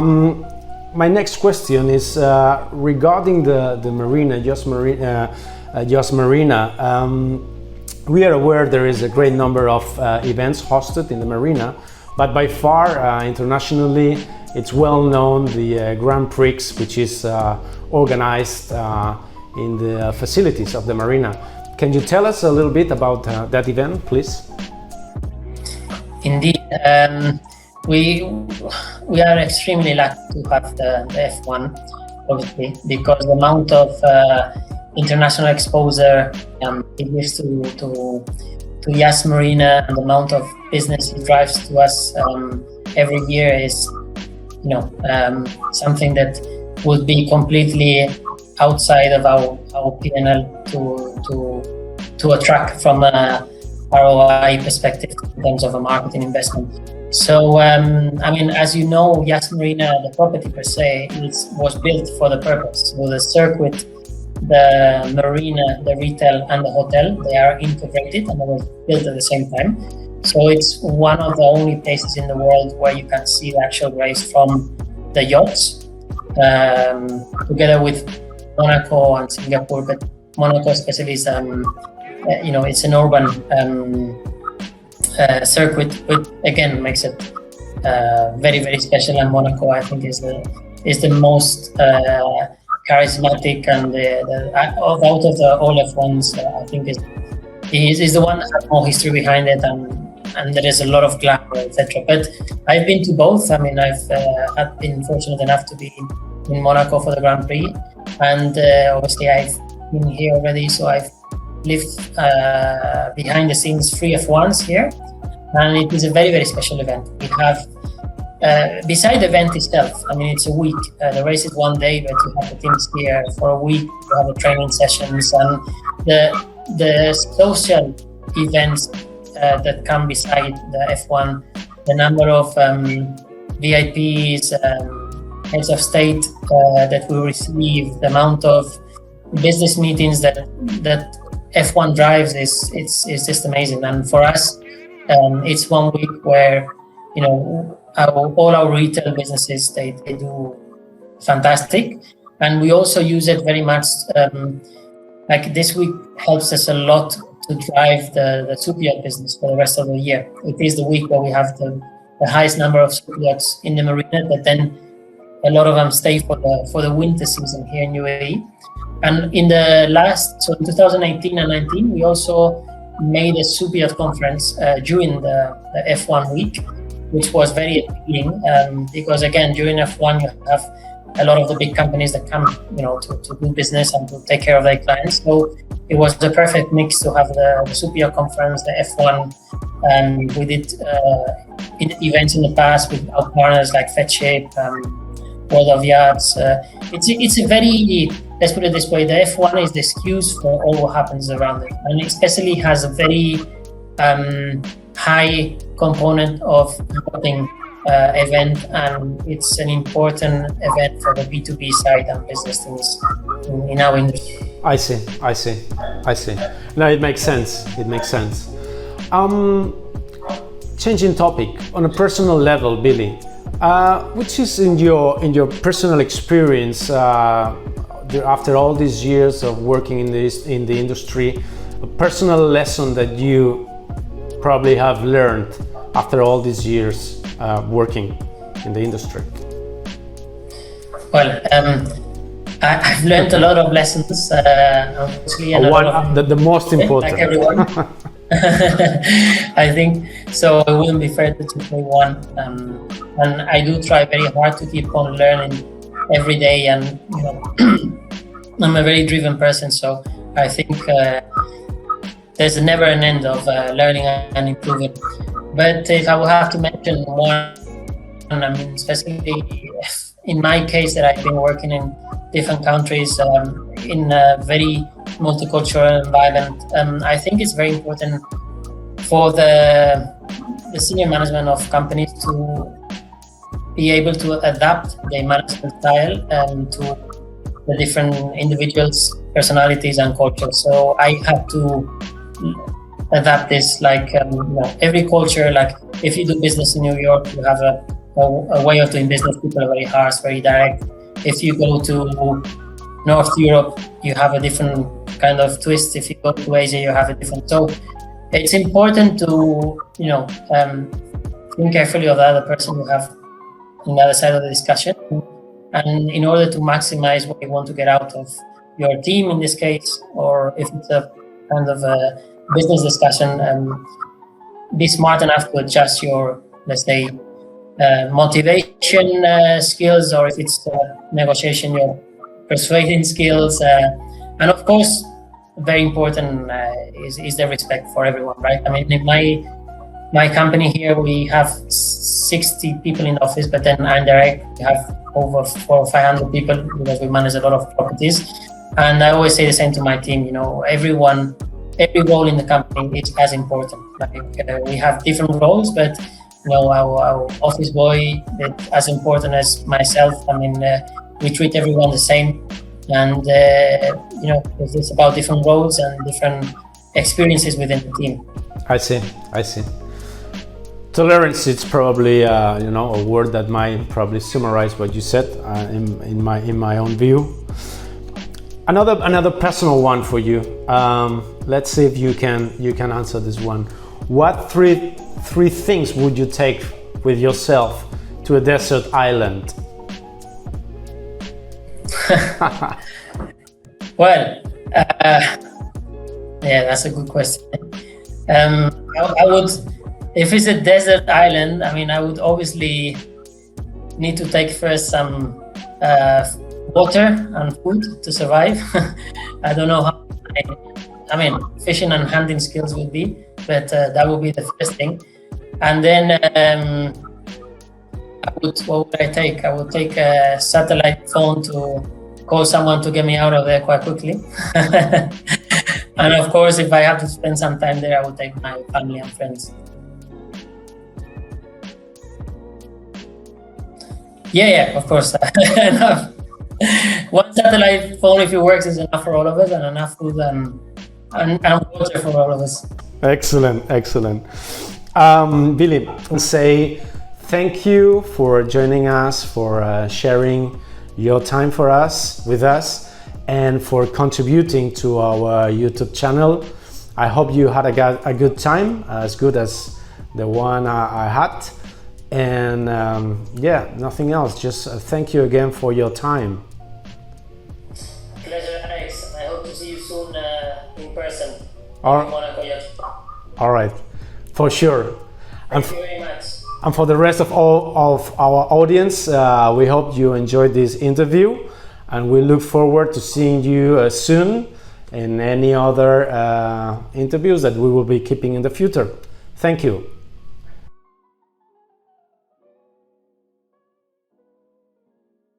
My next question is regarding the marina, Yas Marina. We are aware there is a great number of events hosted in the marina, but by far internationally it's well known the Grand Prix, which is organized in the facilities of the marina. Can you tell us a little bit about that event, please? Indeed, we are extremely lucky to have the F1, obviously, because the amount of international exposure it gives to Yas Marina, and the amount of business it drives to us every year is, something that would be completely outside of our P&L to attract from a ROI perspective in terms of a marketing investment. So, as you know, Yas Marina, the property per se, was built for the purpose. So the circuit, the marina, the retail, and the hotel, they are integrated and they were built at the same time. So it's one of the only places in the world where you can see the actual race from the yachts, together with Monaco and Singapore. But Monaco especially is, it's an urban circuit, which again makes it very, very special. And Monaco, I think, is the most charismatic, and out of the all F1s, I think is the one that has more history behind it, and there is a lot of glamour, etc. But I've been to both. I've been fortunate enough to be in Monaco for the Grand Prix, and obviously I've been here already, so I've lived behind the scenes 3 F1s here, and it is a very, very special event. We have, beside the event itself, it's a week. The race is one day, but you have the teams here for a week. You have the training sessions and the social events that come beside the F1. The number of VIPs, heads of state that we receive, the amount of business meetings that F1 drives is just amazing. And for us, it's 1 week where all our retail businesses they do fantastic, and we also use it very much. Like this week helps us a lot to drive the super yacht business for the rest of the year. It is the week where we have the highest number of super yachts in the marina, but then a lot of them stay for the winter season here in UAE. And in 2018 and 19, we also made a super yacht conference during the F1 week, which was very appealing because again, during F1 you have a lot of the big companies that come, to do business and to take care of their clients. So it was the perfect mix to have the super yacht conference, the F1. We did events in the past with our partners like FetShape, World of Yachts. It's a very, let's put it this way, the F1 is the excuse for all what happens around it, and especially has a very high component of marketing event, and it's an important event for the B2B side and business things in our industry. I see. No, it makes sense. Changing topic, on a personal level, Billy, which is in your personal experience after all these years of working in the industry, a personal lesson that you probably have learned after all these years working in the industry? Well, I've learned a lot of lessons, obviously, and the most important. Like everyone. I think so. It wouldn't be fair to play one, and I do try very hard to keep on learning every day. And I'm a very driven person, so I think there's never an end of learning and improving. But if I will have to mention one, especially in my case that I've been working in different countries in a very multicultural environment, I think it's very important for the senior management of companies to be able to adapt their management style to the different individuals' personalities and cultures. So I have to adapt this, like every culture. Like if you do business in New York, you have a a way of doing business. People are very harsh, very direct. If you go to North Europe, you have a different kind of twist. If you go to Asia, you have a different. So it's important to think carefully of the other person you have on the other side of the discussion, and in order to maximize what you want to get out of your team in this case, or if it's a kind of a business discussion, be smart enough to adjust your, let's say, motivation skills, or if it's negotiation, your persuading skills, and of course, very important is the respect for everyone, right? I mean, in my company here, we have 60 people in the office, but then indirect, we have over 400 or 500 people because we manage a lot of properties. And I always say the same to my team, every role in the company is as important. Like we have different roles, but our office boy is as important as myself. I mean, we treat everyone the same, and it's about different roles and different experiences within the team. I see. Tolerance, it's probably a word that might probably summarize what you said in my own view. Another personal one for you. Let's see if you can answer this one. What three things would you take with yourself to a desert island? Well, that's a good question. I would, if it's a desert island, I mean, I would obviously need to take first some water and food to survive. I don't know how, fishing and hunting skills would be, but that would be the first thing. And then what would I take? I would take a satellite phone to call someone to get me out of there quite quickly. And of course, if I have to spend some time there, I would take my family and friends. Yeah, of course. Enough. One satellite phone, if it works, is enough for all of us, and enough food and water for all of us. Excellent. Billy, say thank you for joining us, for sharing your time with us, and for contributing to our YouTube channel. I hope you had a good time, as good as the one I had. And nothing else. Just thank you again for your time. Pleasure, Alex. I hope to see you soon in person. All right, for sure. Thank you very much. And for the rest of all of our audience, we hope you enjoyed this interview, and we look forward to seeing you soon in any other interviews that we will be keeping in the future. Thank you.